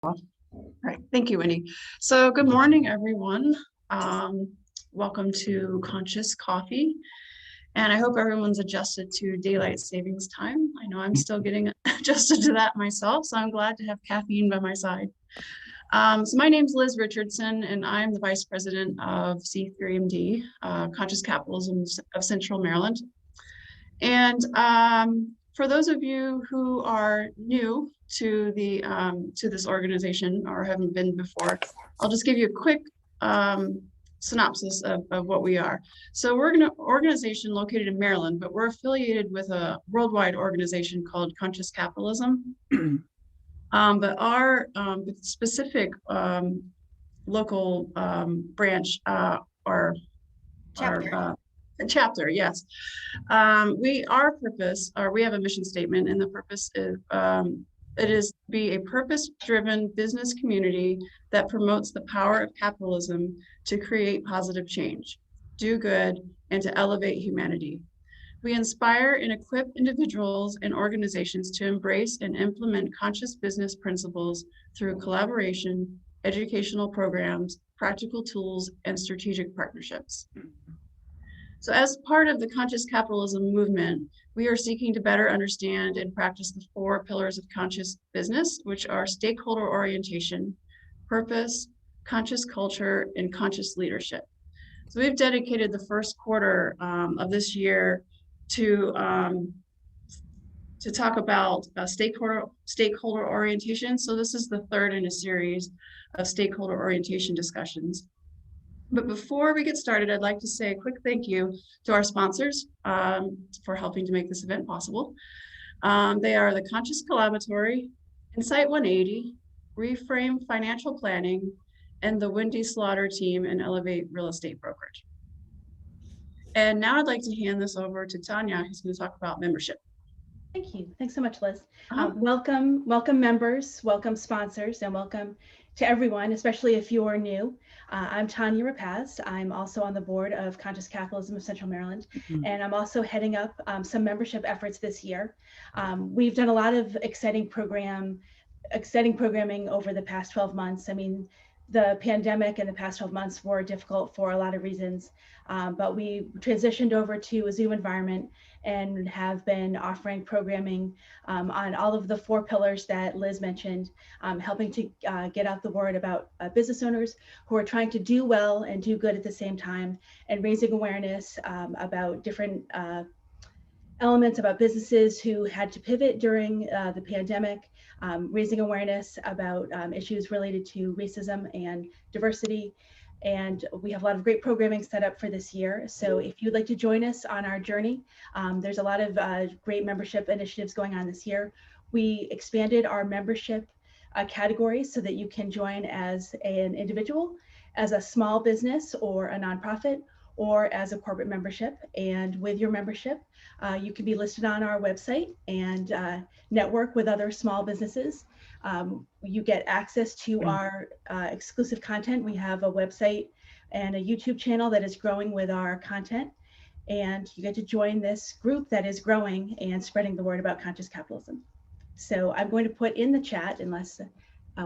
All right, thank you, Winnie. So good morning, everyone. Um, Welcome to Conscious Coffee. And I hope everyone's adjusted to daylight savings time. I know I'm still getting adjusted to that myself, so I'm glad to have caffeine by my side. So my name's Liz Richardson, and I'm the Vice President of C3MD, Conscious Capitalism of Central Maryland. And for those of you who are new to this organization or haven't been before, I'll just give you a quick synopsis of what we are. So we're an organization located in Maryland, but we're affiliated with a worldwide organization called Conscious Capitalism. But our specific local branch or chapter, yes. We have a mission statement, and the purpose is it is to be a purpose-driven business community that promotes the power of capitalism to create positive change, do good, and to elevate humanity. We inspire and equip individuals and organizations to embrace and implement conscious business principles through collaboration, educational programs, practical tools, and strategic partnerships. So as part of the conscious capitalism movement, we are seeking to better understand and practice the 4 pillars of conscious business, which are stakeholder orientation, purpose, conscious culture, and conscious leadership. So we've dedicated the first quarter of this year to talk about stakeholder orientation. So this is the third in a series of stakeholder orientation discussions. But before we get started, I'd like to say a quick thank you to our sponsors for helping to make this event possible. They are the Conscious Collaboratory, Insight 180, Reframe Financial Planning, and the Wendy Slaughter team and Elevate Real Estate Brokerage. And now I'd like to hand this over to Tanya, who's going to talk about membership. Thank you. Thanks so much, Liz. Welcome members, welcome sponsors, and welcome to everyone, especially if you're new. I'm Tanya Rapaz. I'm also on the board of Conscious Capitalism of Central Maryland, and I'm also heading up some membership efforts this year. We've done a lot of exciting programming over the past 12 months. I mean, the pandemic in the past 12 months were difficult for a lot of reasons, but we transitioned over to a Zoom environment and have been offering programming on all of the 4 pillars that Liz mentioned, helping to get out the word about business owners who are trying to do well and do good at the same time, and raising awareness about different elements about businesses who had to pivot during the pandemic, raising awareness about issues related to racism and diversity. And we have a lot of great programming set up for this year. So if you'd like to join us on our journey, there's a lot of great membership initiatives going on this year. We expanded our membership categories so that you can join as an individual, as a small business or a nonprofit, or as a corporate membership. And with your membership, you can be listed on our website and network with other small businesses. You get access to our exclusive content. We have a website and a YouTube channel that is growing with our content. And you get to join this group that is growing and spreading the word about conscious capitalism. So I'm going to put in the chat, unless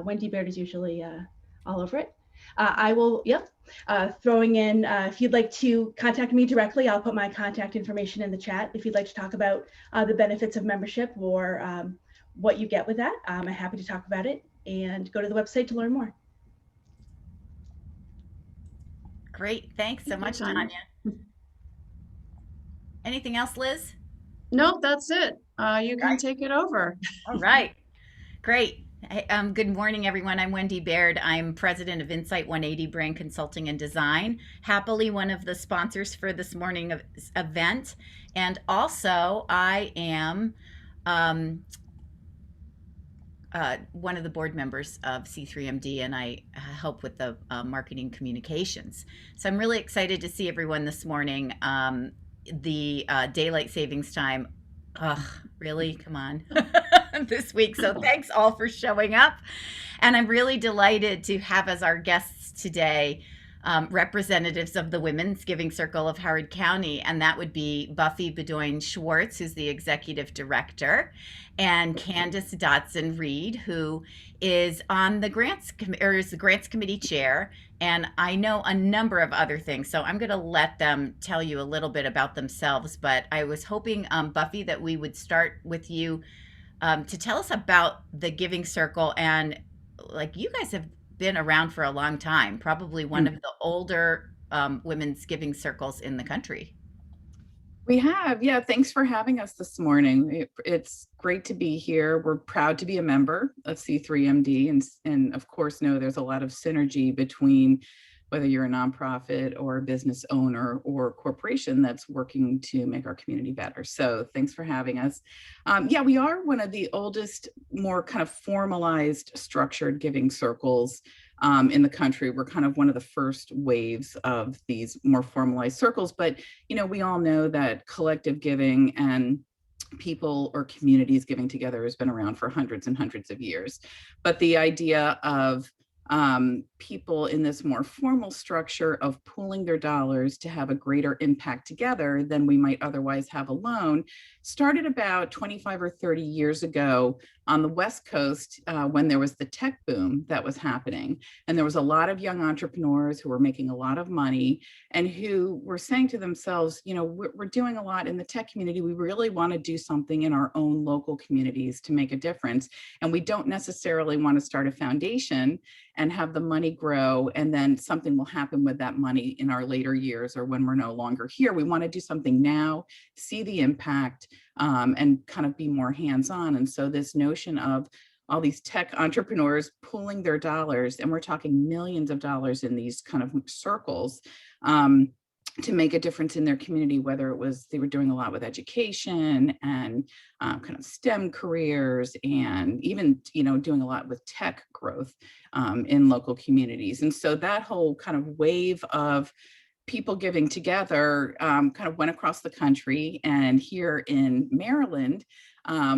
Wendy Baird is usually all over it. I will, throwing in, if you'd like to contact me directly, I'll put my contact information in the chat. If you'd like to talk about the benefits of membership or what you get with that, I'm happy to talk about it, and go to the website to learn more. Great, thanks so much, Tanya. Anything else, Liz? Nope, that's it. You can take it over. All right, great. Good morning, everyone. I'm Wendy Baird. I'm president of Insight 180 Brand Consulting and Design. Happily, one of the sponsors for this morning event. And also, I am one of the board members of C3MD, and I help with the marketing communications. So I'm really excited to see everyone this morning. The daylight savings time, really? Come on. This week. So thanks all for showing up. And I'm really delighted to have as our guests today representatives of the Women's Giving Circle of Howard County, and that would be Buffy Bedoin Schwartz, who's the executive director, and Candace Dotson Reed, who is on the grants or is the grants committee chair, and I know a number of other things. So I'm going to let them tell you a little bit about themselves. But I was hoping, Buffy, that we would start with you to tell us about the Giving Circle. And like, you guys have been around for a long time, probably one of the older women's giving circles in the country. We have, yeah. Thanks for having us this morning. It's great to be here. We're proud to be a member of C3MD, and of course, know there's a lot of synergy between whether you're a nonprofit or a business owner or corporation that's working to make our community better. So thanks for having us. Yeah, we are one of the oldest, more kind of formalized, structured giving circles in the country. We're kind of one of the first waves of these more formalized circles, but we all know that collective giving and people or communities giving together has been around for hundreds and hundreds of years. But the idea of people in this more formal structure of pooling their dollars to have a greater impact together than we might otherwise have alone started about 25 or 30 years ago on the West Coast when there was the tech boom that was happening. And there was a lot of young entrepreneurs who were making a lot of money and who were saying to themselves, we're doing a lot in the tech community. We really want to do something in our own local communities to make a difference. And we don't necessarily want to start a foundation and have the money grow, and then something will happen with that money in our later years or when we're no longer here. We want to do something now, see the impact, and kind of be more hands-on. And so this notion of all these tech entrepreneurs pooling their dollars, and we're talking millions of dollars in these kind of circles, to make a difference in their community, whether it was they were doing a lot with education and kind of STEM careers, and even doing a lot with tech growth in local communities. And so that whole kind of wave of people giving together kind of went across the country. And here in Maryland,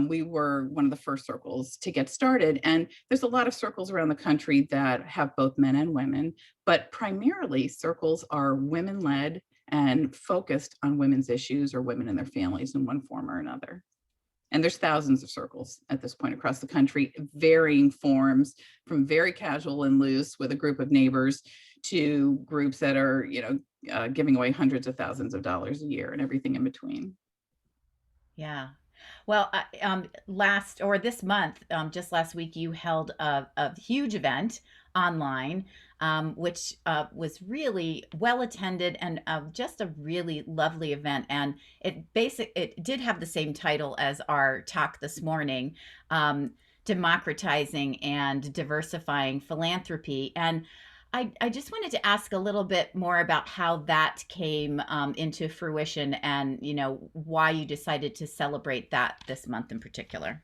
we were one of the first circles to get started. And there's a lot of circles around the country that have both men and women, but primarily circles are women-led and focused on women's issues or women and their families in one form or another. And there's thousands of circles at this point across the country, varying forms, from very casual and loose with a group of neighbors to groups that are, giving away hundreds of thousands of dollars a year and everything in between. Yeah. Well, this month, just last week, you held a huge event online, which was really well attended and just a really lovely event. And it did have the same title as our talk this morning, Democratizing and Diversifying Philanthropy. And I just wanted to ask a little bit more about how that came into fruition and, why you decided to celebrate that this month in particular.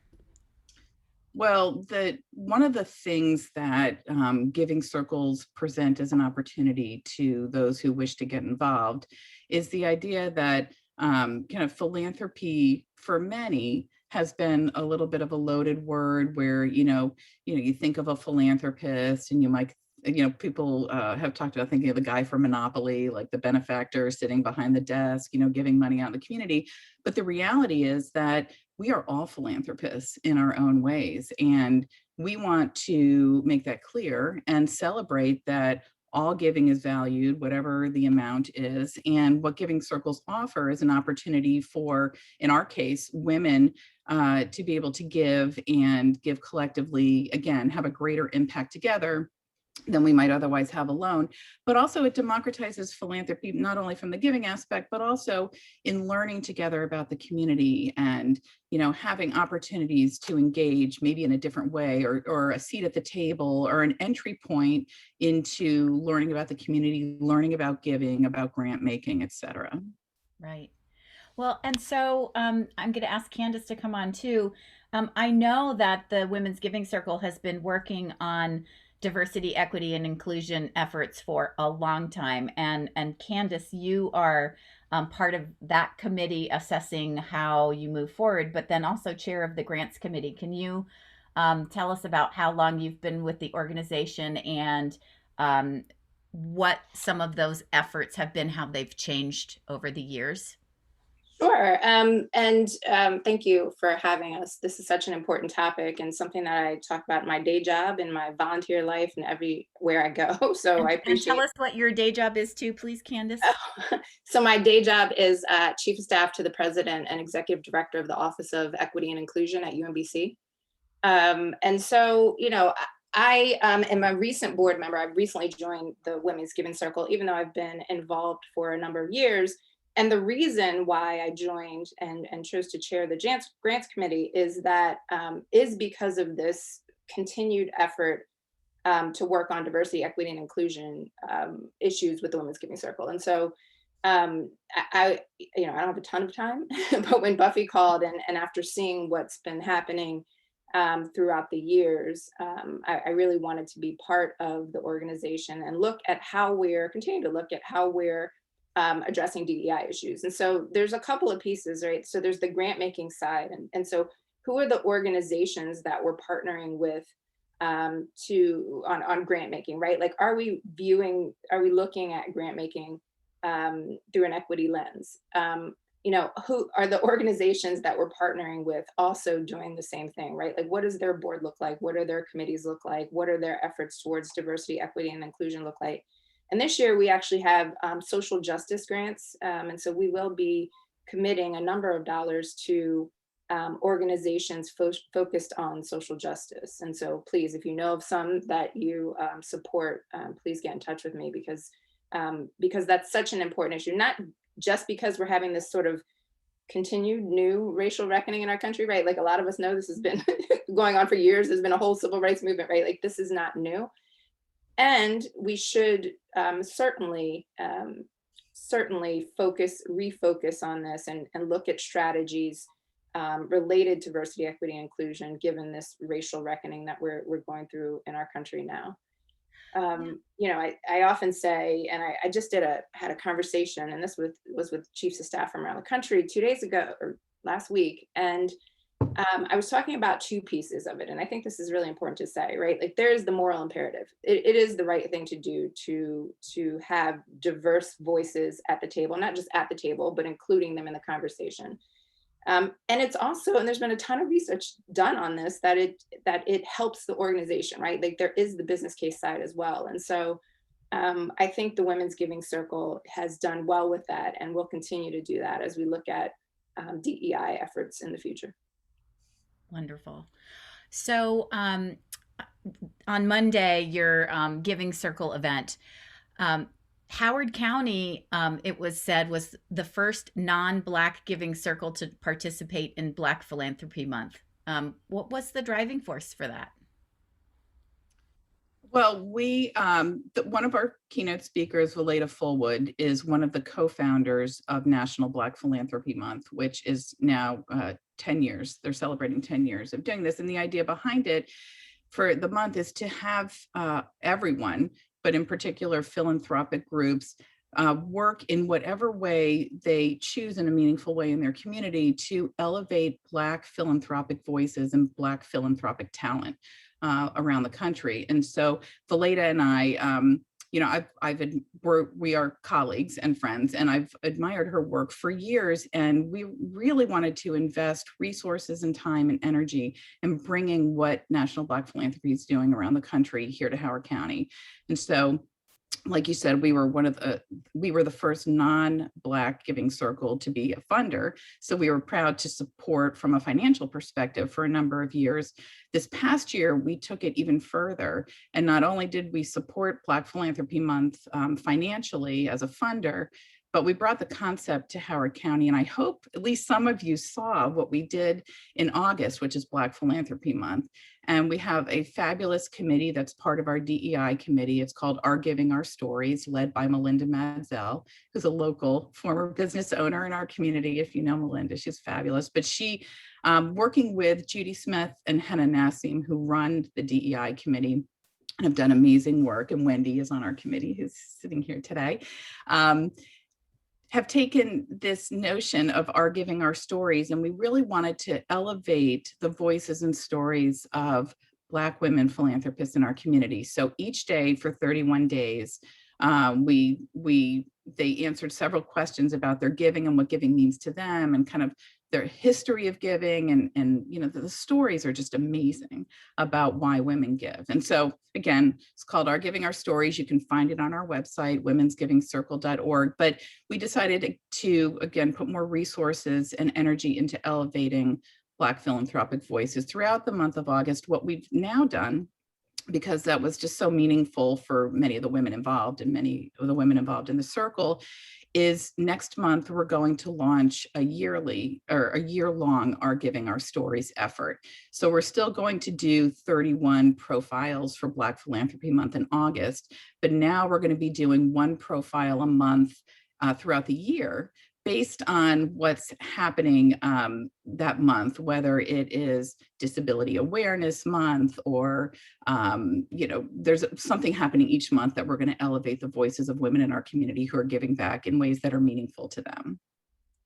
Well, one of the things that giving circles present as an opportunity to those who wish to get involved is the idea that kind of philanthropy for many has been a little bit of a loaded word where, you think of a philanthropist and you might people have talked about thinking of the guy from Monopoly, like the benefactor sitting behind the desk, giving money out in the community. But the reality is that we are all philanthropists in our own ways. And we want to make that clear and celebrate that all giving is valued, whatever the amount is. And what Giving Circles offer is an opportunity for, in our case, women to be able to give and give collectively, again, have a greater impact together than we might otherwise have alone. But also it democratizes philanthropy, not only from the giving aspect, but also in learning together about the community and, having opportunities to engage maybe in a different way or a seat at the table or an entry point into learning about the community, learning about giving, about grant making, et cetera. Right. Well, and so I'm going to ask Candace to come on too. I know that the Women's Giving Circle has been working on diversity, equity, and inclusion efforts for a long time. And Candace, you are part of that committee assessing how you move forward, but then also chair of the grants committee. Can you tell us about how long you've been with the organization and what some of those efforts have been, how they've changed over the years? Sure. Thank you for having us. This is such an important topic and something that I talk about in my day job, in my volunteer life, and everywhere I go. So I And tell appreciate. us what your day job is too, please, Candace. So my day job is Chief of Staff to the President and Executive Director of the Office of Equity and Inclusion at UMBC. And so, you know, I am a recent board member. I've recently joined the Women's Giving Circle, even though I've been involved for a number of years. And the reason why I joined and chose to chair the grants committee is because of this continued effort to work on diversity, equity, and inclusion issues with the Women's Giving Circle. And so I don't have a ton of time, but when Buffy called and after seeing what's been happening throughout the years, I really wanted to be part of the organization and continue to look at how we're addressing DEI issues. And so there's a couple of pieces, right? So there's the grant making side. And so who are the organizations that we're partnering with on grant making, right? Like, are we looking at grant making through an equity lens? Who are the organizations that we're partnering with also doing the same thing, right? Like, what does their board look like? What are their committees look like? What are their efforts towards diversity, equity, and inclusion look like? And this year we actually have social justice grants. And so we will be committing a number of dollars to organizations focused on social justice. And so please, if you know of some that you support, please get in touch with me because that's such an important issue, not just because we're having this sort of continued new racial reckoning in our country, right? Like, a lot of us know this has been going on for years. There's been a whole civil rights movement, right? Like, this is not new. And we should certainly refocus on this and look at strategies related to diversity, equity, and inclusion, given this racial reckoning that we're going through in our country now. I often say, and I just had a conversation, and this was with chiefs of staff from around the country 2 days ago or last week, and I was talking about two pieces of it, and I think this is really important to say, right? Like, there is the moral imperative. It is the right thing to do to have diverse voices at the table, not just at the table, but including them in the conversation. And it's also, and there's been a ton of research done on this, that it helps the organization, right? Like, there is the business case side as well. And so I think the Women's Giving Circle has done well with that, and will continue to do that as we look at DEI efforts in the future. Wonderful. So on Monday, your Giving Circle event, Howard County, it was said, was the first non-Black Giving Circle to participate in Black Philanthropy Month. What was the driving force for that? Well, one of our keynote speakers, Valeda Fullwood, is one of the co-founders of National Black Philanthropy Month, which is now 10 years. They're celebrating 10 years of doing this. And the idea behind it for the month is to have everyone, but in particular philanthropic groups, work in whatever way they choose in a meaningful way in their community to elevate Black philanthropic voices and Black philanthropic talent around the country. And so Valeda and I, we are colleagues and friends, and I've admired her work for years. And we really wanted to invest resources and time and energy in bringing what National Black Philanthropy is doing around the country here to Howard County. And so, like you said, we were the first non-Black Giving Circle to be a funder. So we were proud to support from a financial perspective for a number of years. This past year, we took it even further. And not only did we support Black Philanthropy Month financially as a funder, but we brought the concept to Howard County. And I hope at least some of you saw what we did in August, which is Black Philanthropy Month. And we have a fabulous committee that's part of our DEI committee. It's called Our Giving Our Stories, led by Melinda Madsell, who's a local former business owner in our community. If you know Melinda, she's fabulous. But she, working with Judy Smith and Henna Nassim, who run the DEI committee, and have done amazing work. And Wendy is on our committee, who's sitting here today. Have taken this notion of Our Giving Our Stories, and we really wanted to elevate the voices and stories of Black women philanthropists in our community. So each day for 31 days, They answered several questions about their giving and what giving means to them, and kind of their history of giving, and the stories are just amazing about why women give. And so again, it's called Our Giving, Our Stories. You can find it on our website, womensgivingcircle.org. But we decided to again put more resources and energy into elevating Black philanthropic voices throughout the month of August. What we've now done, because that was just so meaningful for many of the women involved and many of the women involved in the circle, is next month we're going to launch a year-long Our Giving, Our Stories effort. So we're still going to do 31 profiles for Black Philanthropy Month in August, but now we're going to be doing one profile a month throughout the year, based on what's happening that month, whether it is Disability Awareness Month or, there's something happening each month that we're going to elevate the voices of women in our community who are giving back in ways that are meaningful to them.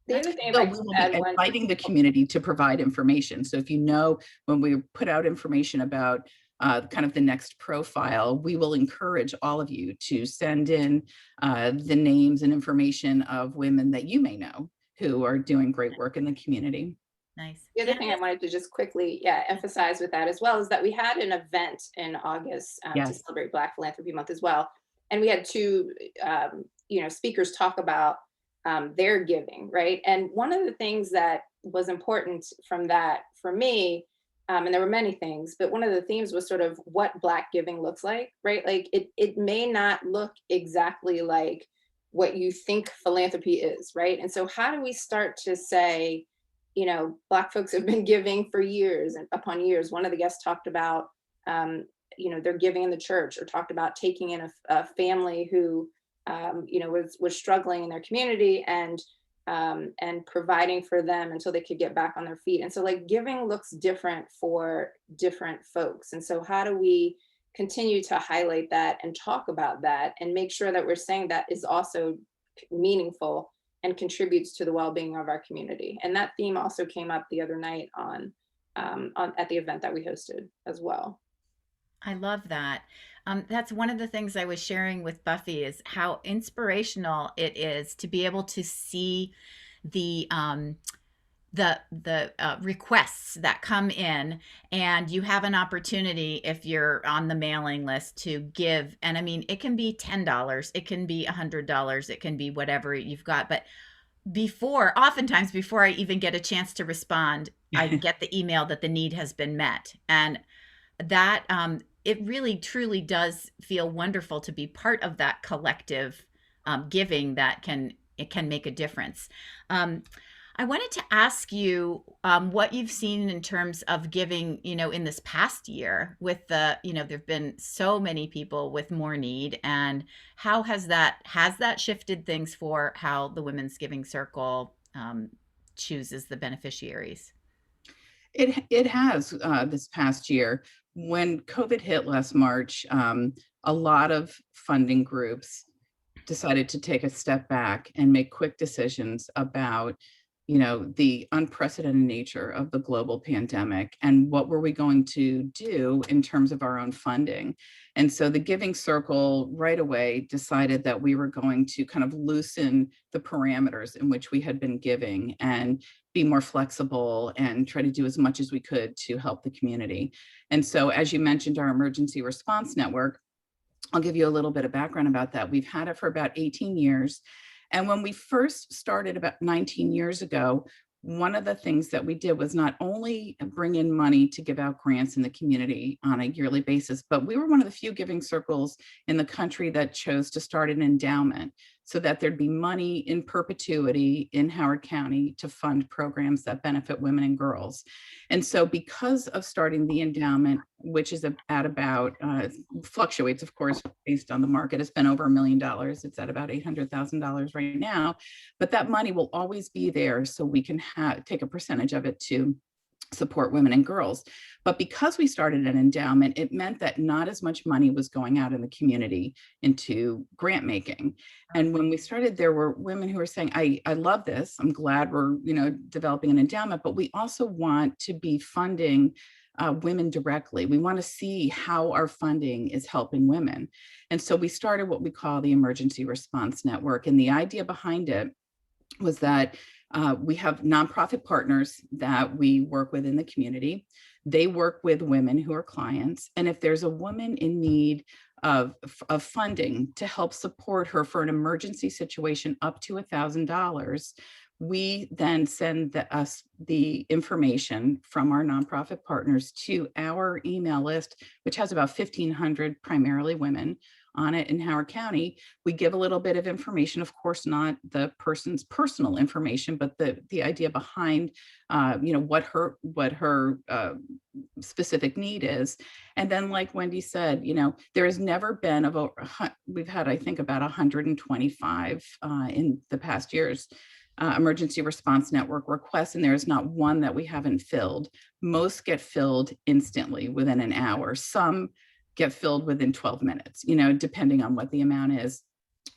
The other thing, So we will be inviting the community to provide information. So if when we put out information about kind of the next profile, we will encourage all of you to send in the names and information of women that you may know who are doing great work in the community. Nice. the other thing I wanted to just quickly, emphasize with that as well is that we had an event in August to Yes. celebrate Black Philanthropy Month as well. And we had two, speakers talk about their giving, right? And one of the things that was important from that for me, and there were many things, but one of the themes was sort of what Black giving looks like, right? Like it may not look exactly like what you think philanthropy is, right? And so how do we start to say, Black folks have been giving for years and upon years. One of the guests talked about, they're giving in the church, or talked about taking in a family who, was struggling in their community and providing for them until they could get back on their feet. And so like giving looks different for different folks. And so how do we continue to highlight that and talk about that and make sure that we're saying that is also meaningful and contributes to the well-being of our community? And that theme also came up the other night on at the event that we hosted as well. I love that. That's one of the things I was sharing with Buffy, is how inspirational it is to be able to see the requests that come in, and you have an opportunity, if you're on the mailing list, to give. And I mean, it can be $10, it can be $100, it can be whatever you've got. But oftentimes before I even get a chance to respond, I get the email that the need has been met. And that it really truly does feel wonderful to be part of that collective giving that can make a difference. I wanted to ask you what you've seen in terms of giving, in this past year with there've been so many people with more need, and how has that shifted things for how the Women's Giving Circle chooses the beneficiaries? It has this past year. When COVID hit last March, a lot of funding groups decided to take a step back and make quick decisions about, the unprecedented nature of the global pandemic and what were we going to do in terms of our own funding. And so the Giving Circle right away decided that we were going to kind of loosen the parameters in which we had been giving and be more flexible and try to do as much as we could to help the community. And so, as you mentioned, our emergency response network, I'll give you a little bit of background about that. We've had it for about 18 years. And when we first started about 19 years ago, one of the things that we did was not only bring in money to give out grants in the community on a yearly basis, but we were one of the few giving circles in the country that chose to start an endowment so that there'd be money in perpetuity in Howard County to fund programs that benefit women and girls. And so because of starting the endowment, which is at about, fluctuates, of course, based on the market, it's been over $1 million. It's at about $800,000 right now, but that money will always be there so we can take a percentage of it to support women and girls. But because we started an endowment, it meant that not as much money was going out in the community into grant making. And when we started, there were women who were saying, I love this. I'm glad we're, developing an endowment, but we also want to be funding women directly. We want to see how our funding is helping women. And so we started what we call the Emergency Response Network. And the idea behind it was that we have nonprofit partners that we work with in the community. They work with women who are clients. And if there's a woman in need of funding to help support her for an emergency situation up to $1,000, we then send us the information from our nonprofit partners to our email list, which has about 1,500 primarily women on it in Howard County. We give a little bit of information, of course, not the person's personal information, but the idea behind, what her specific need is. And then, like Wendy said, there has never been we've had, I think, about 125 in the past years. Emergency Response Network requests, and there is not one that we haven't filled. Most get filled instantly within an hour. Some get filled within 12 minutes, depending on what the amount is.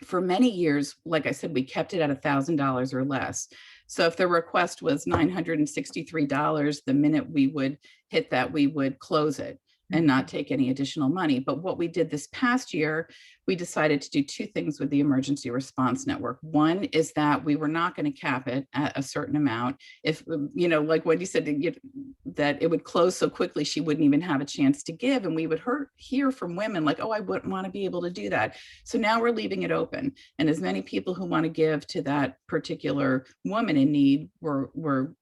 For many years, like I said, we kept it at $1,000 or less. So if the request was $963, the minute we would hit that, we would close it and not take any additional money. But what we did this past year, we decided to do two things with the Emergency Response Network. One is that we were not going to cap it at a certain amount. If, like Wendy said, that it would close so quickly, she wouldn't even have a chance to give. And we would hear from women like, oh, I wouldn't want to be able to do that. So now we're leaving it open. And as many people who want to give to that particular woman in need, we're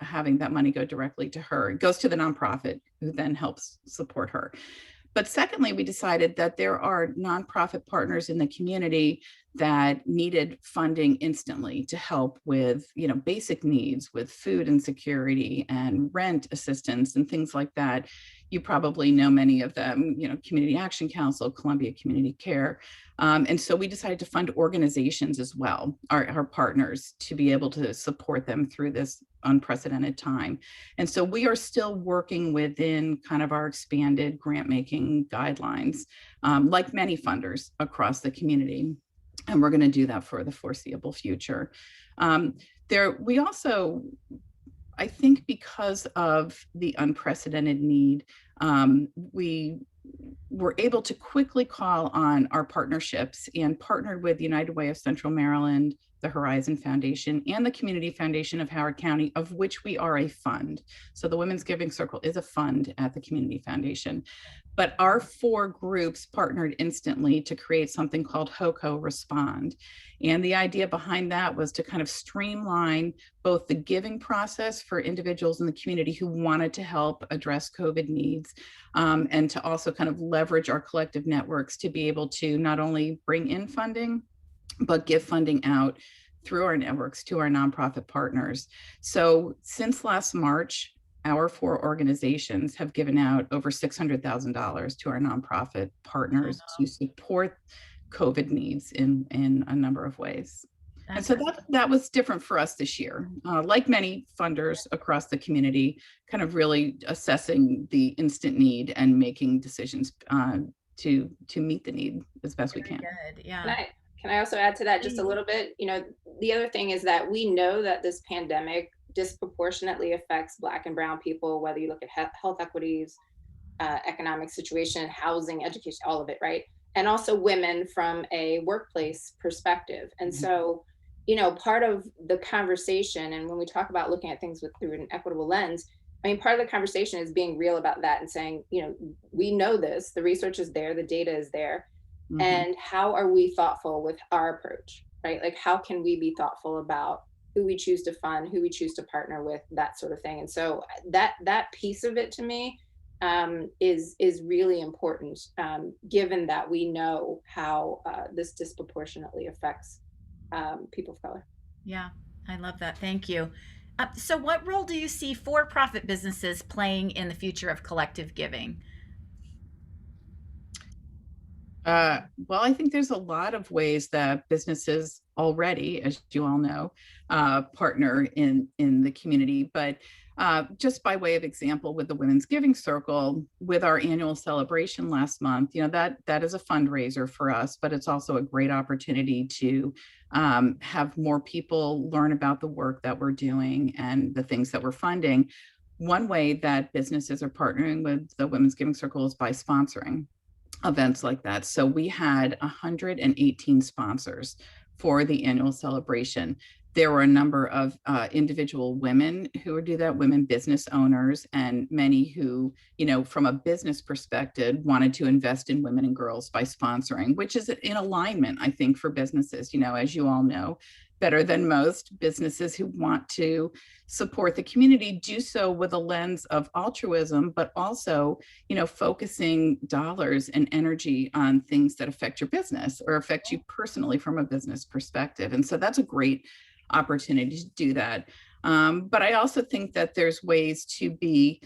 having that money go directly to her. It goes to the nonprofit who then helps support her. But secondly, we decided that there are nonprofit partners in the community that needed funding instantly to help with, basic needs with food insecurity and rent assistance and things like that. You probably know many of them, Community Action Council, Columbia Community Care. And so we decided to fund organizations as well, our partners, to be able to support them through this unprecedented time. And so we are still working within kind of our expanded grant making guidelines, like many funders across the community. And we're going to do that for the foreseeable future. We also, I think, because of the unprecedented need, we were able to quickly call on our partnerships and partnered with United Way of Central Maryland, the Horizon Foundation, and the Community Foundation of Howard County, of which we are a fund. So the Women's Giving Circle is a fund at the Community Foundation. But our 4 groups partnered instantly to create something called HOCO Respond. And the idea behind that was to kind of streamline both the giving process for individuals in the community who wanted to help address COVID needs, and to also kind of leverage our collective networks to be able to not only bring in funding, but give funding out through our networks to our nonprofit partners. So since last March, our 4 organizations have given out over $600,000 to our nonprofit partners to support COVID needs in a number of ways. And so that was different for us this year. Like many funders across the community, kind of really assessing the instant need and making decisions to meet the need as best we can. Good. Yeah. Can I also add to that just a little bit? The other thing is that we know that this pandemic disproportionately affects Black and Brown people, whether you look at health equities, economic situation, housing, education, all of it, right? And also women from a workplace perspective. And so, part of the conversation, and when we talk about looking at things through an equitable lens, part of the conversation is being real about that and saying, we know this, the research is there, the data is there. Mm-hmm. And how are we thoughtful with our approach, right? Like, how can we be thoughtful about who we choose to fund, who we choose to partner with, that sort of thing. And so that piece of it to me is really important, given that we know how this disproportionately affects people of color. Yeah, I love that. Thank you. So what role do you see for-profit businesses playing in the future of collective giving? Well, I think there's a lot of ways that businesses already, as you all know, partner in the community. But just by way of example, with the Women's Giving Circle, with our annual celebration last month, that is a fundraiser for us, but it's also a great opportunity to have more people learn about the work that we're doing and the things that we're funding. one way that businesses are partnering with the Women's Giving Circle is by sponsoring events like that. So we had 118 sponsors for the annual celebration. There were a number of individual women who would do that, women business owners, and many who, from a business perspective, wanted to invest in women and girls by sponsoring, which is in alignment, I think, for businesses. As you all know, better than most businesses who want to support the community do so with a lens of altruism, but also, focusing dollars and energy on things that affect your business or affect you personally from a business perspective. And so that's a great opportunity to do that. But I also think that there's ways to be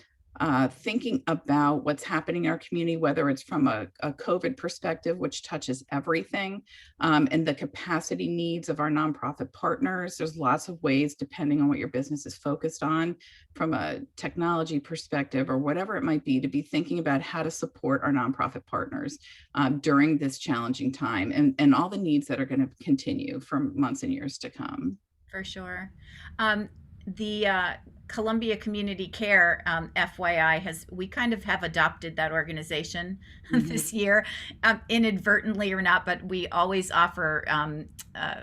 thinking about what's happening in our community, whether it's from a COVID perspective, which touches everything, and the capacity needs of our nonprofit partners. There's lots of ways, depending on what your business is focused on, from a technology perspective or whatever it might be, to be thinking about how to support our nonprofit partners during this challenging time, and all the needs that are going to continue for months and years to come. For sure. The Columbia Community Care, FYI, we kind of have adopted that organization this year, inadvertently or not, but we always offer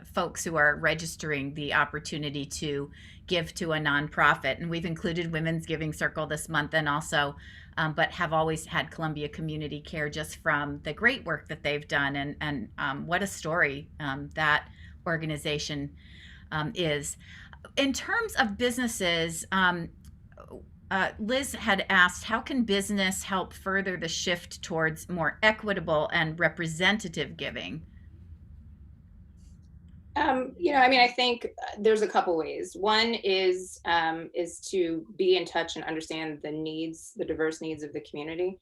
folks who are registering the opportunity to give to a nonprofit. And we've included Women's Giving Circle this month, and also, but have always had Columbia Community Care, just from the great work that they've done. And what a story that organization is. In terms of businesses, Liz had asked, how can business help further the shift towards more equitable and representative giving? I think there's a couple ways. One is to be in touch and understand the diverse needs of the community.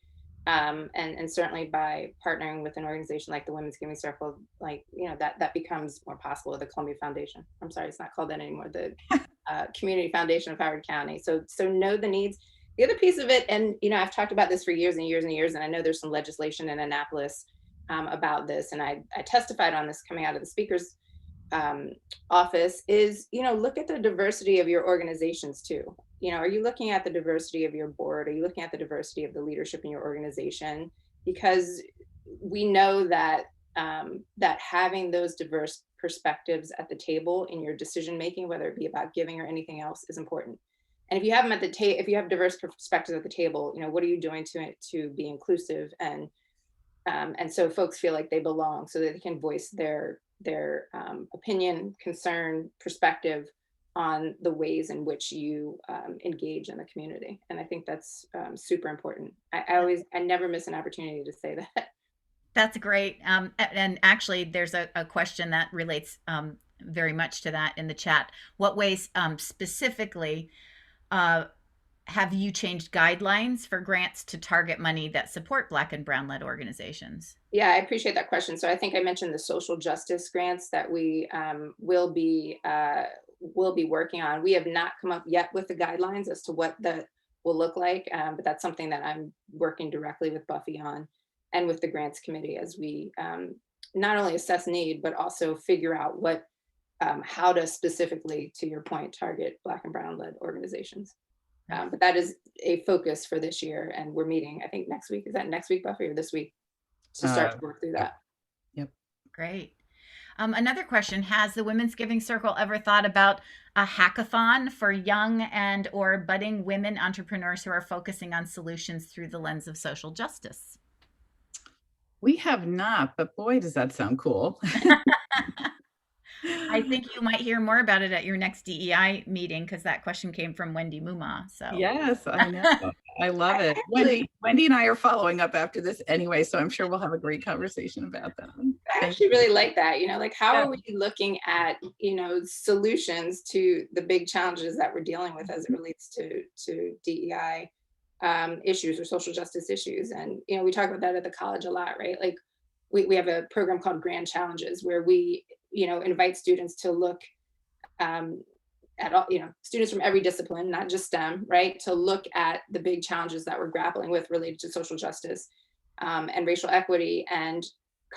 And certainly by partnering with an organization like the Women's Giving Circle, that becomes more possible with the Columbia Foundation. I'm sorry, it's not called that anymore. The Community Foundation of Howard County. So know the needs. The other piece of it, and I've talked about this for years and years and years, and I know there's some legislation in Annapolis about this, and I testified on this coming out of the speaker's office, is look at the diversity of your organizations too. Are you looking at the diversity of your board? Are you looking at the diversity of the leadership in your organization? Because we know that that having those diverse perspectives at the table in your decision making, whether it be about giving or anything else, is important. And if you have them at the table, if you have diverse perspectives at the table, what are you doing to be inclusive and so folks feel like they belong, so that they can voice their opinion, concern, perspective on the ways in which you engage in the community. And I think that's super important. I never miss an opportunity to say that. That's great. And actually, there's a question that relates very much to that in the chat. What ways specifically have you changed guidelines for grants to target money that support Black and Brown-led organizations? Yeah, I appreciate that question. So I think I mentioned the social justice grants that we will be working on. We have not come up yet with the guidelines as to what that will look like, but that's something that I'm working directly with Buffy on, and with the grants committee, as we not only assess need, but also figure out how to specifically, to your point, target Black and Brown-led organizations. But that is a focus for this year, and we're meeting, I think, next week. Is that next week, Buffy, or this week, to start to work through that? Yep. Great. Another question: has the Women's Giving Circle ever thought about a hackathon for young and or budding women entrepreneurs who are focusing on solutions through the lens of social justice? We have not, but boy, does that sound cool. I think you might hear more about it at your next DEI meeting, because that question came from Wendy Muma. So yes, I know. I love it. Wendy and I are following up after this anyway, so I'm sure we'll have a great conversation about that. I actually really like that. How are we looking at, solutions to the big challenges that we're dealing with as it relates to DEI issues or social justice issues? And, we talk about that at the college a lot, right? Like we have a program called Grand Challenges, where we, invite students to look at all, students from every discipline, not just STEM, right? To look at the big challenges that we're grappling with related to social justice and racial equity, and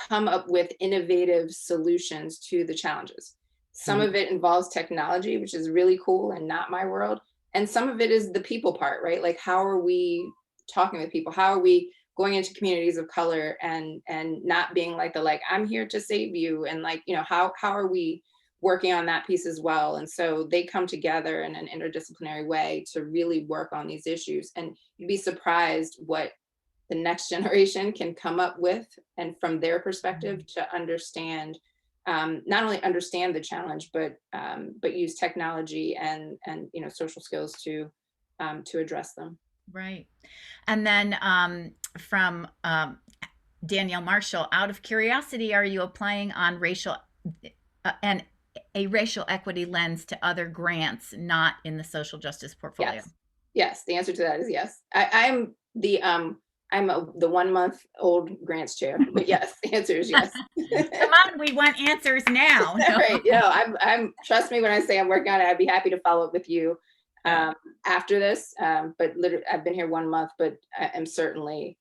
come up with innovative solutions to the challenges. Some of it involves technology, which is really cool and not my world, And some of it is the people part, right? Like, how are we talking with people? How are we going into communities of color and not being like I'm here to save you, and how are we working on that piece as well? And so they come together in an interdisciplinary way to really work on these issues, and you'd be surprised what the next generation can come up with, and from their perspective to understand, not only understand the challenge, but use technology and social skills to address them. Right. And then from Danielle Marshall, out of curiosity, are you applying on racial and a racial equity lens to other grants not in the social justice portfolio? Yes. The answer to that is yes. I'm the 1 month old grants chair, but yes, the answer is yes. Come on, we want answers now. Right. I'm trust me when I say I'm working on it. I'd be happy to follow up with you after this. But literally, I've been here 1 month, but I am certainly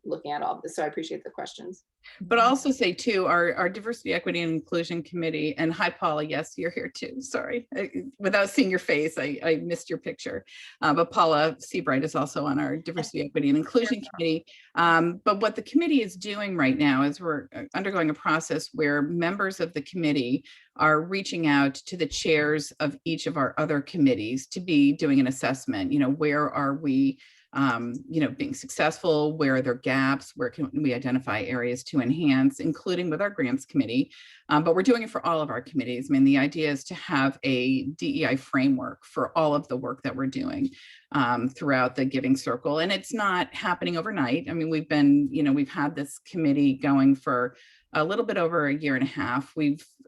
looking at all of this. So I appreciate the questions. But I'll also say too, our Diversity, Equity, and Inclusion Committee, and hi, Paula, yes, you're here too. Sorry, without seeing your face, I missed your picture. But Paula Seabright is also on our Diversity, Equity, and Inclusion Committee. But what the committee is doing right now is we're undergoing a process where members of the committee are reaching out to the chairs of each of our other committees to be doing an assessment. Where are we being successful? Where are there gaps? Where can we identify areas to enhance, including with our grants committee? But we're doing it for all of our committees. I mean, the idea is to have a DEI framework for all of the work that we're doing throughout the Giving Circle. And it's not happening overnight. I mean, we've had this committee going for a little bit over a year and a half.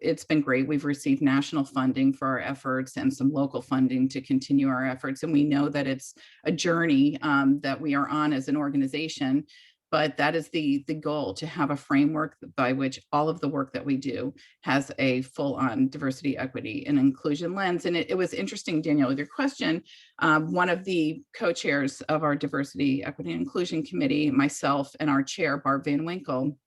It's been great. We've received national funding for our efforts and some local funding to continue our efforts. And we know that it's a journey that we are on as an organization, but that is the goal, to have a framework by which all of the work that we do has a full-on diversity, equity, and inclusion lens. And it was interesting, Danielle, with your question. One of the co-chairs of our Diversity, Equity, and Inclusion Committee, myself, and our chair, Barb Van Winkle,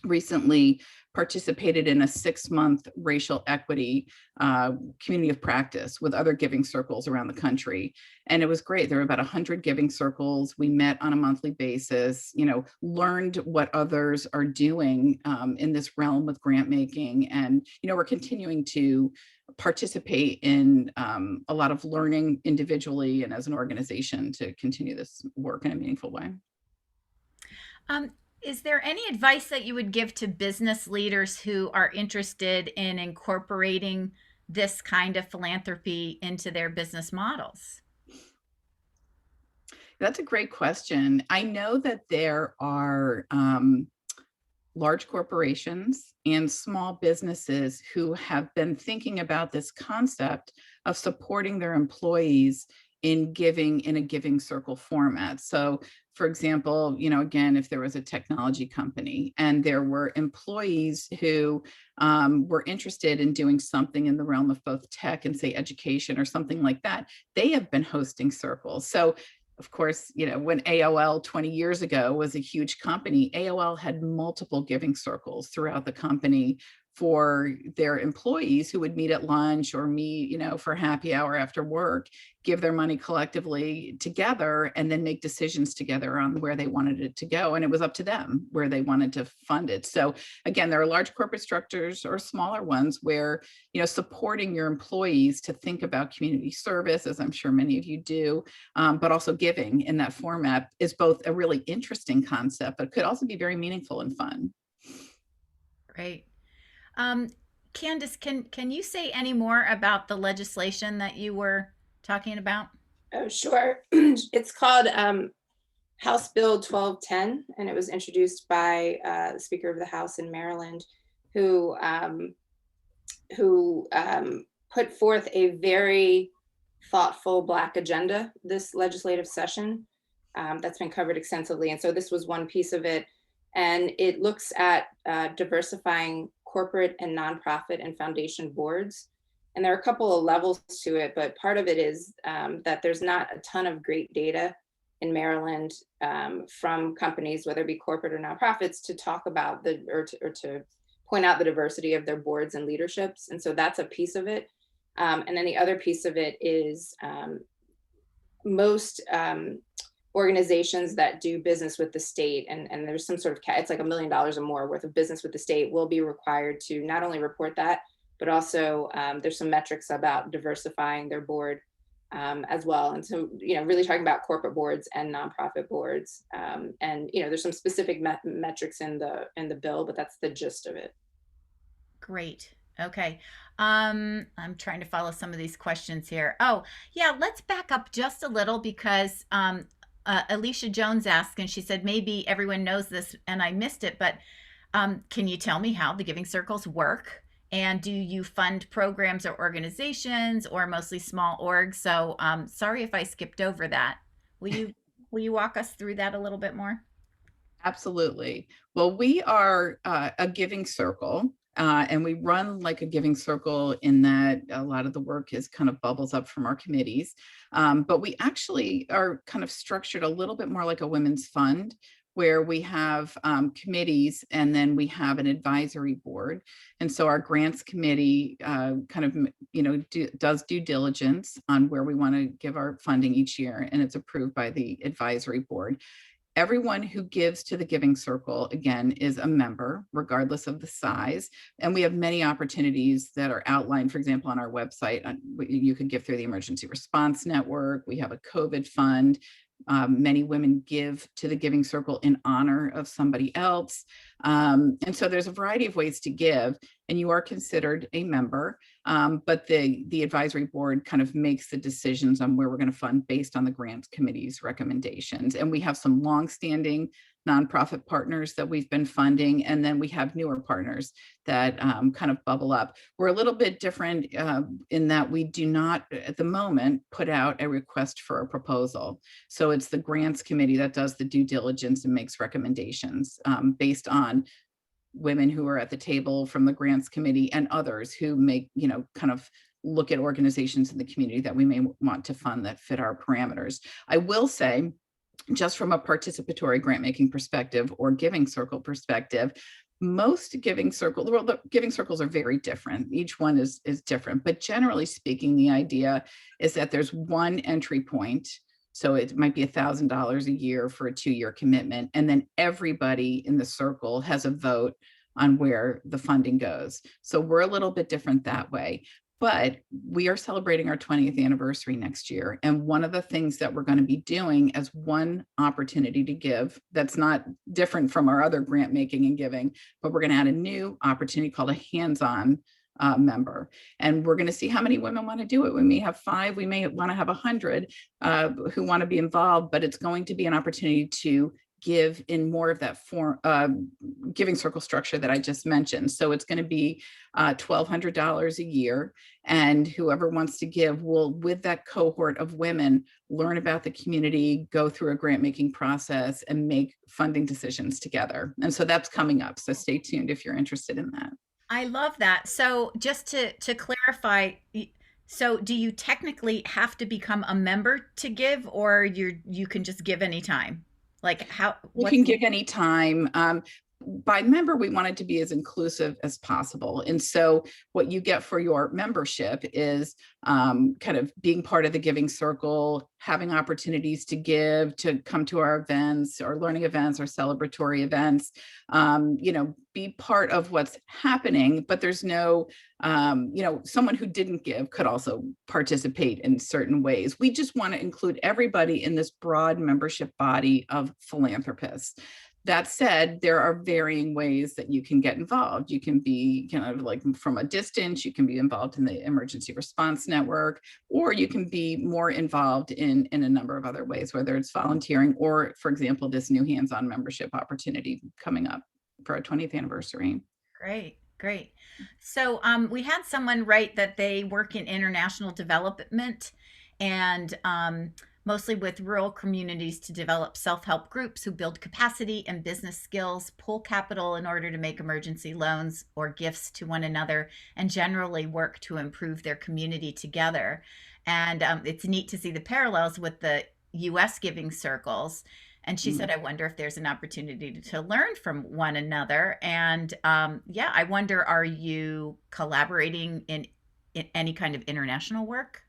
recently participated in a 6-month racial equity community of practice with other giving circles around the country. And it was great. There were about 100 giving circles. We met on a monthly basis, learned what others are doing in this realm with grant making. And, we're continuing to participate in a lot of learning individually and as an organization to continue this work in a meaningful way. Is there any advice that you would give to business leaders who are interested in incorporating this kind of philanthropy into their business models? That's a great question. I know that there are large corporations and small businesses who have been thinking about this concept of supporting their employees in giving in a giving circle format. So for example, again, if there was a technology company and there were employees who were interested in doing something in the realm of both tech and say education or something like that, they have been hosting circles. So of course, when AOL 20 years ago was a huge company, AOL had multiple giving circles throughout the company for their employees who would meet at lunch or meet, for happy hour after work, give their money collectively together, and then make decisions together on where they wanted it to go. And it was up to them where they wanted to fund it. So again, there are large corporate structures or smaller ones where, supporting your employees to think about community service, as I'm sure many of you do, but also giving in that format is both a really interesting concept, but could also be very meaningful and fun. Great. Candace, can you say any more about the legislation that you were talking about? Oh, sure. It's called House Bill 1210, and it was introduced by the Speaker of the House in Maryland, who put forth a very thoughtful Black agenda this legislative session that's been covered extensively. And so this was one piece of it. And it looks at diversifying corporate and nonprofit and foundation boards. And there are a couple of levels to it, but part of it is that there's not a ton of great data in Maryland from companies, whether it be corporate or nonprofits, to talk about or to point out the diversity of their boards and leaderships. And so that's a piece of it. And then the other piece of it is most organizations that do business with the state, and there's some sort of it's like $1 million or more worth of business with the state, will be required to not only report that, but also there's some metrics about diversifying their board as well. And so, really talking about corporate boards and nonprofit boards. And, there's some specific metrics in the bill, but that's the gist of it. Great. Okay. I'm trying to follow some of these questions here. Oh, yeah, let's back up just a little because Alicia Jones asked, and she said, maybe everyone knows this and I missed it, but can you tell me how the Giving Circles work? And do you fund programs or organizations or mostly small orgs? So sorry if I skipped over that. Will you walk us through that a little bit more? Absolutely. Well, we are a giving circle. And we run like a giving circle in that a lot of the work is kind of bubbles up from our committees. But we actually are kind of structured a little bit more like a women's fund, where we have committees and then we have an advisory board. And so our grants committee kind of, does due diligence on where we want to give our funding each year, and it's approved by the advisory board. Everyone who gives to the Giving Circle, again, is a member, regardless of the size. And we have many opportunities that are outlined, for example, on our website. You can give through the Emergency Response Network. We have a COVID fund. Many women give to the Giving Circle in honor of somebody else. And so there's a variety of ways to give, and you are considered a member. But the advisory board kind of makes the decisions on where we're going to fund based on the grants committee's recommendations. And we have some longstanding nonprofit partners that we've been funding, and then we have newer partners that kind of bubble up. We're a little bit different in that we do not, at the moment, put out a request for a proposal. So it's the grants committee that does the due diligence and makes recommendations based on women who are at the table from the grants committee and others who make, kind of look at organizations in the community that we may want to fund that fit our parameters. I will say, just from a participatory grant making perspective or Giving Circle perspective, most Giving Circle, well, the Giving Circles are very different. Each one is different, but generally speaking, the idea is that there's one entry point. So it might be $1,000 a year for a 2-year commitment. And then everybody in the circle has a vote on where the funding goes. So we're a little bit different that way. But we are celebrating our 20th anniversary next year. And one of the things that we're going to be doing as one opportunity to give, that's not different from our other grant making and giving, but we're going to add a new opportunity called a hands-on member. And we're going to see how many women want to do it. We may have 5, we may want to have 100 who want to be involved, but it's going to be an opportunity to give in more of that form Giving Circle structure that I just mentioned. So it's going to be $1,200 a year, and whoever wants to give will, with that cohort of women, learn about the community, go through a grant making process, and make funding decisions together. And so that's coming up. So stay tuned if you're interested in that. I love that. So just to clarify, so do you technically have to become a member to give, or you can just give anytime? Like how? You can give anytime. By member, we want it to be as inclusive as possible. And so what you get for your membership is kind of being part of the Giving Circle, having opportunities to give, to come to our events or learning events or celebratory events, be part of what's happening. But there's no, someone who didn't give could also participate in certain ways. We just want to include everybody in this broad membership body of philanthropists. That said, there are varying ways that you can get involved. You can be kind of like from a distance, you can be involved in the Emergency Response Network, or you can be more involved in a number of other ways, whether it's volunteering or, for example, this new hands-on membership opportunity coming up for our 20th anniversary. Great. So we had someone write that they work in international development and mostly with rural communities to develop self-help groups who build capacity and business skills, pull capital in order to make emergency loans or gifts to one another, and generally work to improve their community together. And it's neat to see the parallels with the U.S. Giving Circles. And she said, I wonder if there's an opportunity to learn from one another. And I wonder, are you collaborating in any kind of international work?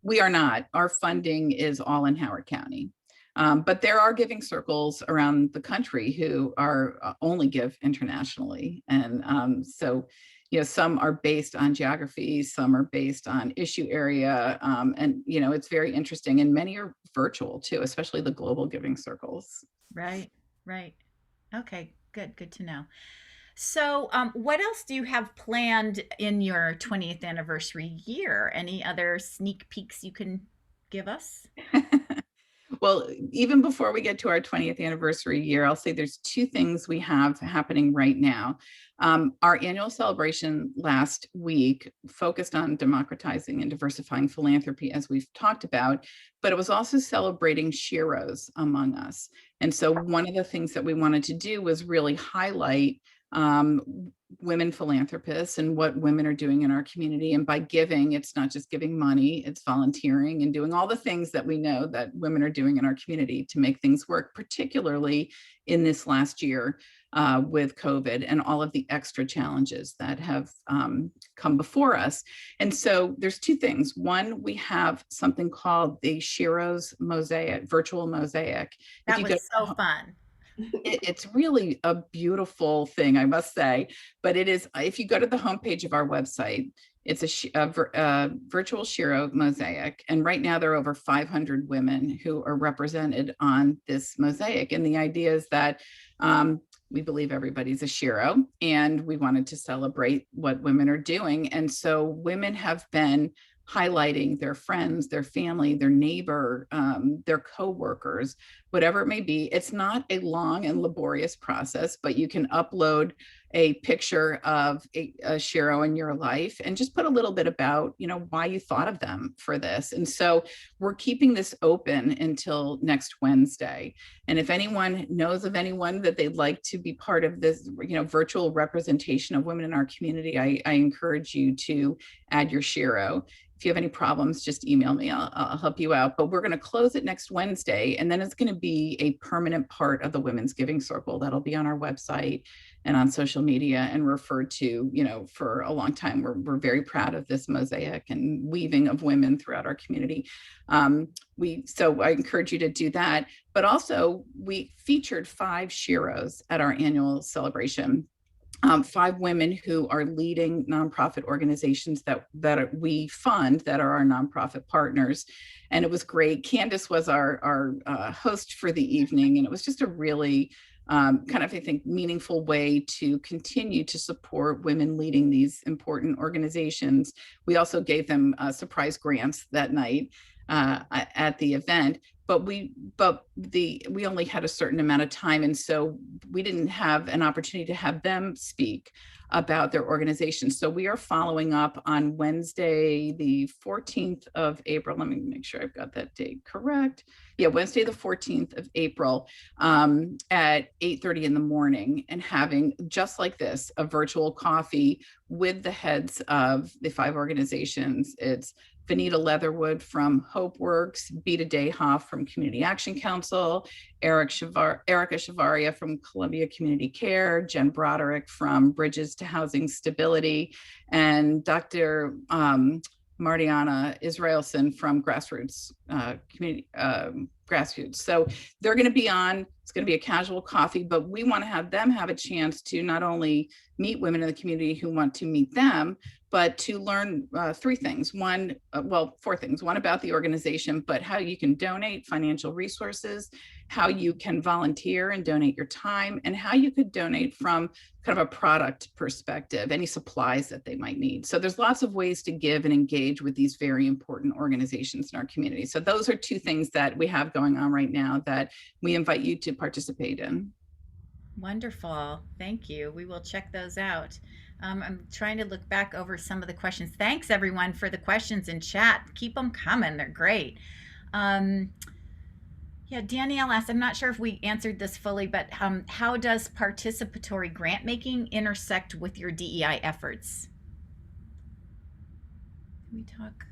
We are not. Our funding is all in Howard County. But there are giving circles around the country who are only give internationally. And so, some are based on geography, some are based on issue area. And, it's very interesting. And many are virtual too, especially the global giving circles. Right, right. Okay, good, good to know. So, what else do you have planned in your 20th anniversary year? Any other sneak peeks you can give us? Well, even before we get to our 20th anniversary year, I'll say there's two things we have happening right now. Our annual celebration last week focused on democratizing and diversifying philanthropy, as we've talked about, but it was also celebrating sheroes among us. And so one of the things that we wanted to do was really highlight women philanthropists and what women are doing in our community. And by giving, it's not just giving money, it's volunteering and doing all the things that we know that women are doing in our community to make things work, particularly in this last year with COVID and all of the extra challenges that have come before us. And so there's two things. One, we have something called the Sheroes Mosaic, virtual mosaic. That was so fun. It's really a beautiful thing, I must say, but it is, if you go to the homepage of our website, it's a virtual Shero mosaic. And right now there are over 500 women who are represented on this mosaic. And the idea is that we believe everybody's a Shero, and we wanted to celebrate what women are doing. And so women have been highlighting their friends, their family, their neighbor, their coworkers, whatever it may be. It's not a long and laborious process, but you can upload a picture of a Shero in your life and just put a little bit about, why you thought of them for this. And so we're keeping this open until next Wednesday. And if anyone knows of anyone that they'd like to be part of this, virtual representation of women in our community, I encourage you to add your Shero. If you have any problems, just email me. I'll help you out. But we're going to close it next Wednesday, and then it's going to be a permanent part of the Women's Giving Circle that'll be on our website and on social media and referred to, for a long time. We're very proud of this mosaic and weaving of women throughout our community. So I encourage you to do that. But also, we featured 5 Sheroes at our annual celebration. 5 women who are leading nonprofit organizations that we fund, that are our nonprofit partners. And it was great. Candace was our host for the evening, and it was just a really kind of, I think, meaningful way to continue to support women leading these important organizations. We also gave them surprise grants that night at the event. But we only had a certain amount of time, and so we didn't have an opportunity to have them speak about their organization. So we are following up on Wednesday, the 14th of April. Let me make sure I've got that date correct. Yeah, Wednesday, the 14th of April at 8:30 in the morning, and having, just like this, a virtual coffee with the heads of the 5 organizations. It's Vanita Leatherwood from HopeWorks, Beta Dayhoff from Community Action Council, Erica Shavaria from Columbia Community Care, Jen Broderick from Bridges to Housing Stability, and Dr. Martiana Israelson from Grassroots Community Grassroots. So they're going to be on. It's going to be a casual coffee, but we want to have them have a chance to not only meet women in the community who want to meet them, but to learn 3 things. 4 things. One, about the organization, but how you can donate financial resources, how you can volunteer and donate your time, and how you could donate from kind of a product perspective, any supplies that they might need. So there's lots of ways to give and engage with these very important organizations in our community. So those are 2 things that we have going on right now that we invite you to participate in. Wonderful. Thank you. We will check those out. I'm trying to look back over some of the questions. Thanks, everyone, for the questions in chat. Keep them coming. They're great. Yeah, Danielle asked, I'm not sure if we answered this fully, but how does participatory grant making intersect with your DEI efforts? Can we talk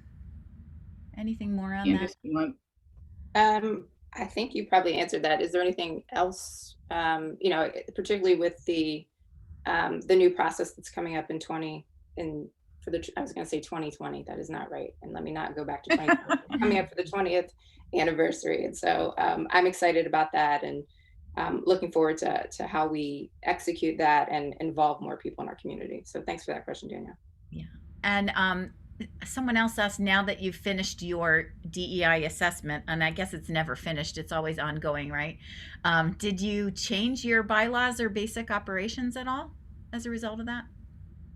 anything more on Candace, that? you want? I think you probably answered that. Is there anything else, particularly with the new process that's coming up in for the, I was going to say 2020, that is not right. And let me not go back to 2020, coming up for the 20th anniversary. And so I'm excited about that, and looking forward to how we execute that and involve more people in our community. So thanks for that question, Danielle. Yeah. And someone else asked, now that you've finished your DEI assessment, and I guess it's never finished, it's always ongoing, right? Did you change your bylaws or basic operations at all as a result of that?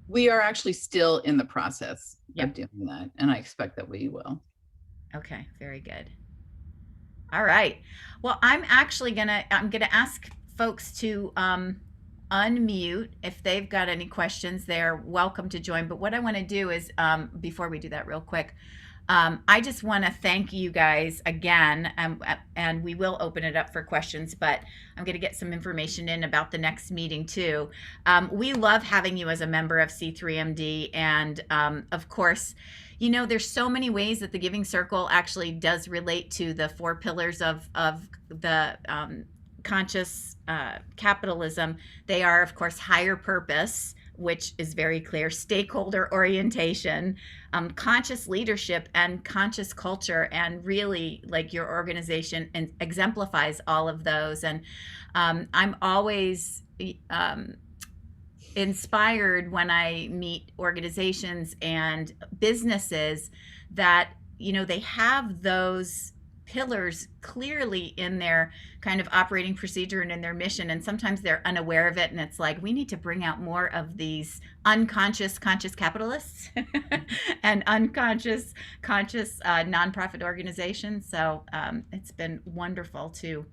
We are actually still in the process of doing that, and I expect that we will. Okay, very good. All right. Well, I'm gonna ask folks to unmute. If they've got any questions, they're welcome to join. But what I want to do is, before we do that real quick, I just want to thank you guys again, and we will open it up for questions, but I'm going to get some information in about the next meeting too. We love having you as a member of C3MD, and of course, you know, there's so many ways that the Giving Circle actually does relate to the 4 pillars of the conscious capitalism. They are, of course, higher purpose, which is very clear, stakeholder orientation, conscious leadership, and conscious culture. And really, like, your organization exemplifies all of those. And I'm always inspired when I meet organizations and businesses that, you know, they have those pillars clearly in their kind of operating procedure and in their mission, and sometimes they're unaware of it, and it's like, we need to bring out more of these unconscious conscious capitalists and unconscious conscious nonprofit organizations. So it's been wonderful to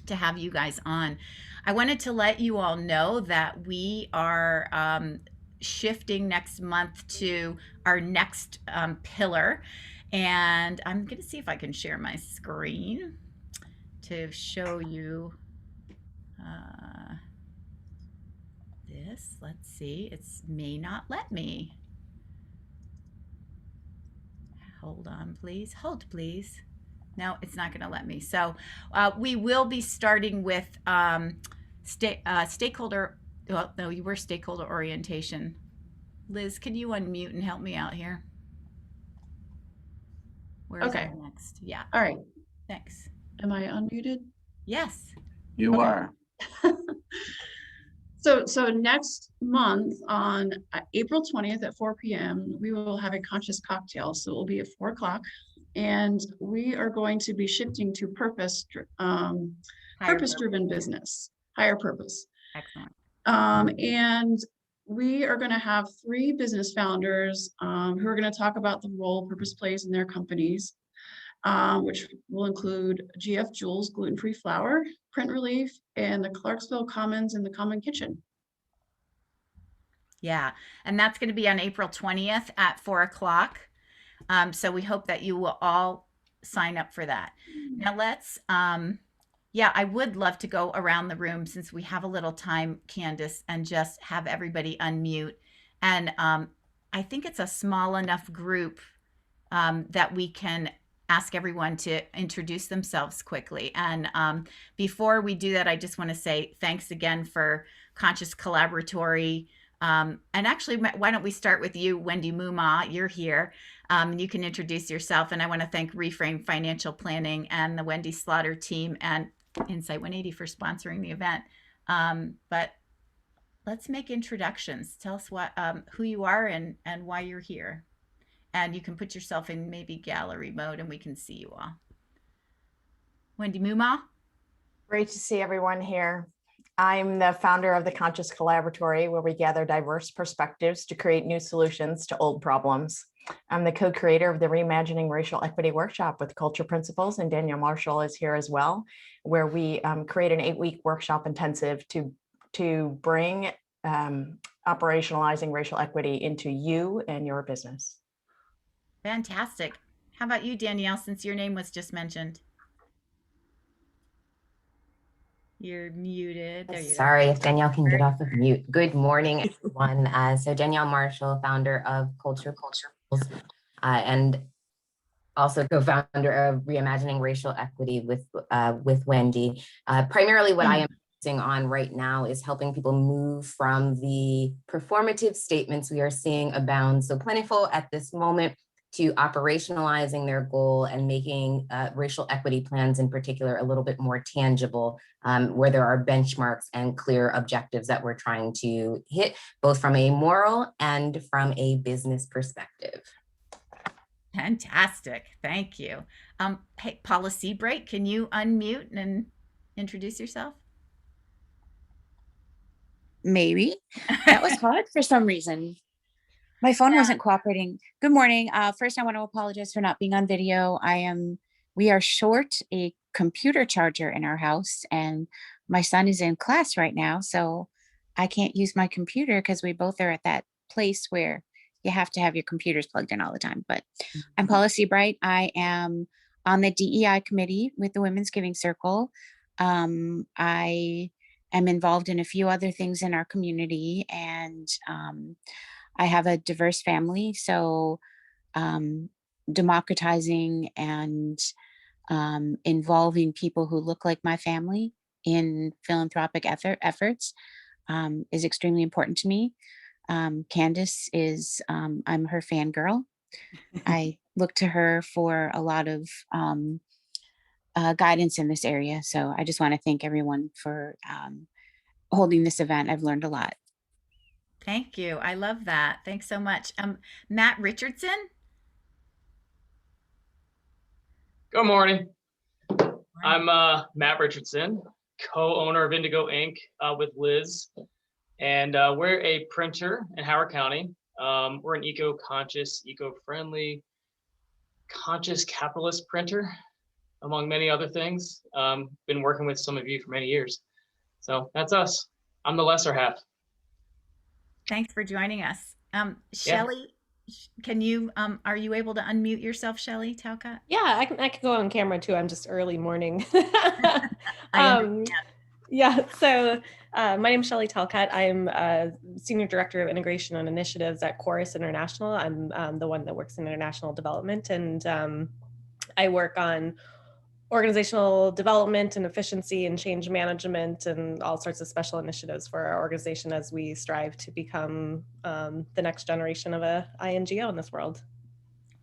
have you guys on. I wanted to let you all know that we are shifting next month to our next pillar. And I'm going to see if I can share my screen to show you this. Let's see. It may not let me. Hold on, please. Hold, please. No, it's not going to let me. So we will be starting with stakeholder. Well, no, you were stakeholder orientation. Liz, can you unmute and help me out here? Where is it next? Yeah. All right. Thanks. Am I unmuted? Yes. You are. So next month on April 20th at 4 p.m., we will have a conscious cocktail. So it will be at 4 o'clock. And we are going to be shifting to purpose-driven business, higher purpose. Excellent. And we are going to have 3 business founders who are going to talk about the role purpose plays in their companies, which will include GF Jules gluten-free flour, Print Relief, and the Clarksville Commons and the Common Kitchen. Yeah, and that's going to be on April 20th at 4 o'clock. So we hope that you will all sign up for that. Now let's, yeah, I would love to go around the room since we have a little time, Candace, and just have everybody unmute. And I think it's a small enough group that we can ask everyone to introduce themselves quickly. And before we do that, I just want to say thanks again for Conscious Collaboratory. And actually, why don't we start with you, Wendy Muma? You're here. You can introduce yourself. And I want to thank Reframe Financial Planning and the Wendy Slaughter team and Insight 180 for sponsoring the event. But let's make introductions. Tell us what, who you are and why you're here. And you can put yourself in maybe gallery mode and we can see you all. Wendy Muma. Great to see everyone here. I'm the founder of the Conscious Collaboratory, where we gather diverse perspectives to create new solutions to old problems. I'm the co-creator of the Reimagining Racial Equity Workshop with Culture Principles, and Danielle Marshall is here as well, where we create an 8-week workshop intensive to bring operationalizing racial equity into you and your business. Fantastic. How about you, Danielle, since your name was just mentioned? You're muted. There you Sorry, if Danielle can get off of mute. Good morning, everyone. So Danielle Marshall, founder of Culture, and also co-founder of Reimagining Racial Equity with Wendy. Primarily what I am on right now is helping people move from the performative statements we are seeing abound so plentiful at this moment to operationalizing their goal and making racial equity plans in particular a little bit more tangible, where there are benchmarks and clear objectives that we're trying to hit, both from a moral and from a business perspective. Fantastic. Thank you. Hey, Paula Seabright, can you unmute and introduce yourself? Maybe. That was hard for some reason. My phone wasn't cooperating. Good morning. First, I want to apologize for not being on video. We are short a computer charger in our house, and my son is in class right now, so I can't use my computer because we both are at that place where you have to have your computers plugged in all the time. But I'm Paula Seabright. I am on the DEI committee with the Women's Giving Circle. I am involved in a few other things in our community, and I have a diverse family, so democratizing and involving people who look like my family in philanthropic efforts is extremely important to me. Candace is, I'm her fangirl. I look to her for a lot of guidance in this area. So I just want to thank everyone for holding this event. I've learned a lot. Thank you. I love that. Thanks so much. Matt Richardson. Good morning. I'm Matt Richardson, co-owner of Indigo Inc. With Liz, and we're a printer in Howard County. We're an eco-conscious, eco-friendly, conscious capitalist printer, among many other things. Been working with some of you for many years. So that's us. I'm the lesser half. Thanks for joining us. Shelley, can you, are you able to unmute yourself, Shelley Talcott? Yeah, I can go on camera too. I'm just early morning. Yeah. So my name is Shelley Talcott. I'm Senior Director of Integration and Initiatives at Chorus International. I'm the one that works in international development, and I work on organizational development and efficiency and change management and all sorts of special initiatives for our organization as we strive to become the next generation of a INGO in this world.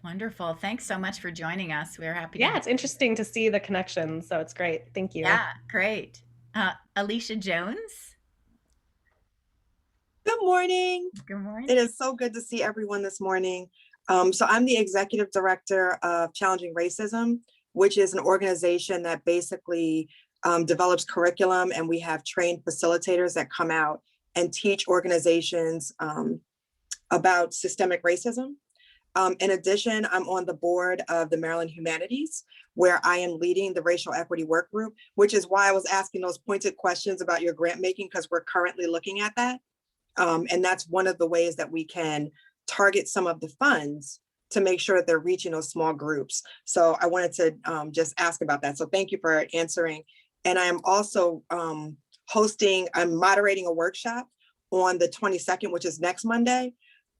Wonderful. Thanks so much for joining us. We're happy. Yeah, it's interesting to see the connections. So it's great. Thank you. Yeah, great. Alicia Jones. Good morning. Good morning. It is so good to see everyone this morning. So I'm the Executive Director of Challenging Racism, which is an organization that basically develops curriculum, and we have trained facilitators that come out and teach organizations about systemic racism. In addition, I'm on the board of the Maryland Humanities, where I am leading the racial equity work group, which is why I was asking those pointed questions about your grant making, because we're currently looking at that. And that's one of the ways that we can target some of the funds to make sure that they're reaching those small groups. So I wanted to just ask about that. So thank you for answering. And I am also I'm moderating a workshop on the 22nd, which is next Monday,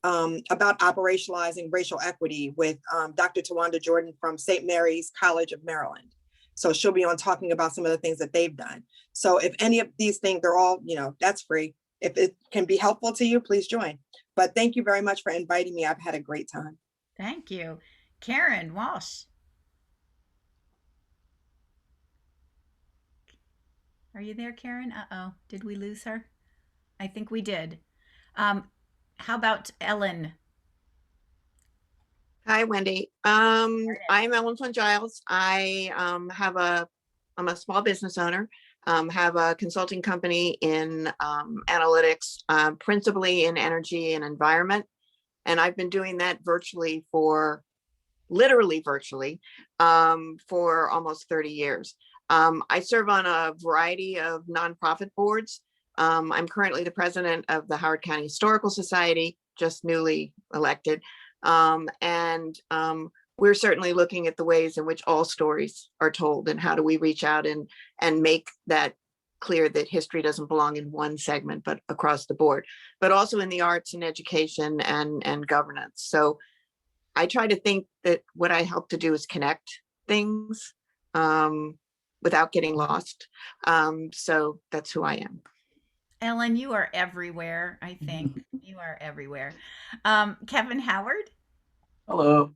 about operationalizing racial equity with Dr. Tawanda Jordan from St. Mary's College of Maryland. So she'll be on talking about some of the things that they've done. So if any of these things, they're all, that's free. If it can be helpful to you, please join. But thank you very much for inviting me. I've had a great time. Thank you. Karen Walsh. Are you there, Karen? Uh-oh, did we lose her? I think we did. How about Ellen? Hi, Wendy. I'm Ellen Flynn Giles. I'm a small business owner, have a consulting company in analytics, principally in energy and environment. And I've been doing that literally virtually, for almost 30 years. I serve on a variety of nonprofit boards. I'm currently the president of the Howard County Historical Society, just newly elected. And we're certainly looking at the ways in which all stories are told, and how do we reach out and make that clear that history doesn't belong in one segment, but across the board, but also in the arts and education and governance. So I try to think that what I help to do is connect things, without getting lost. So that's who I am. Ellen, you are everywhere, I think. You are everywhere. Kevin Howard? Hello,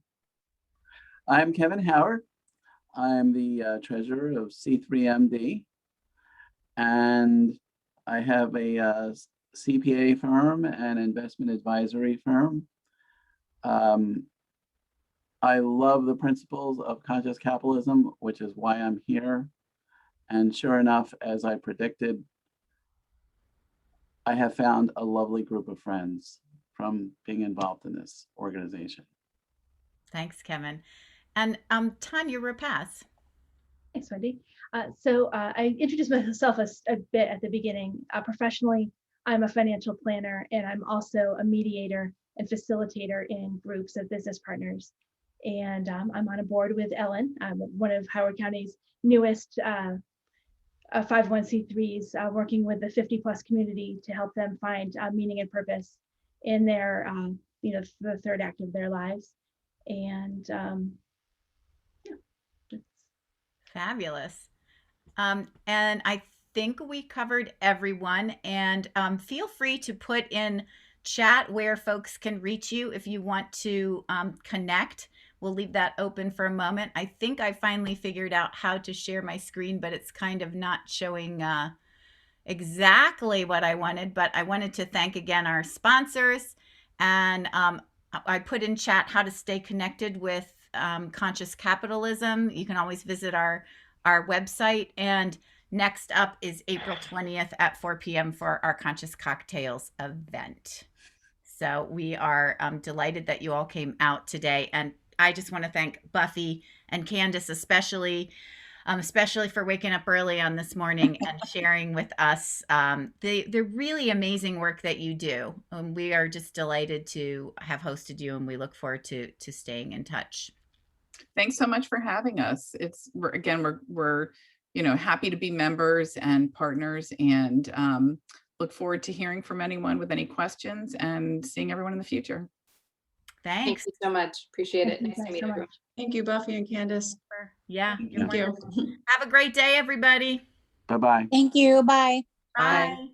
I'm Kevin Howard. I'm the treasurer of C3MD, and I have a CPA firm and investment advisory firm. I love the principles of conscious capitalism, which is why I'm here. And sure enough, as I predicted, I have found a lovely group of friends from being involved in this organization. Thanks, Kevin. And Tanya Rapaz. Thanks, Wendy. I introduced myself a bit at the beginning. Professionally, I'm a financial planner, and I'm also a mediator and facilitator in groups of business partners. And I'm on a board with Ellen. I'm one of Howard County's newest 501c3s, working with the 50+ community to help them find meaning and purpose in their, the third act of their lives. And Fabulous. And I think we covered everyone, and feel free to put in chat where folks can reach you if you want to connect. We'll leave that open for a moment. I think I finally figured out how to share my screen, but it's kind of not showing exactly what I wanted. But I wanted to thank again our sponsors, and I put in chat how to stay connected with conscious capitalism. You can always visit our website, and next up is April 20th at 4 p.m. for our Conscious Cocktails event. So we are delighted that you all came out today, and I just want to thank Buffy and Candace especially for waking up early on this morning and sharing with us the really amazing work that you do. We are just delighted to have hosted you, and we look forward to staying in touch. Thanks so much for having us. We're happy to be members and partners, and look forward to hearing from anyone with any questions and seeing everyone in the future. Thanks. Thank you so much. Appreciate it. Thank you Nice to meet so everyone. much. Thank you, Buffy and Candace. Yeah, you're Thank you. wonderful. Have a great day, everybody. Bye-bye. Thank you. Bye. Bye.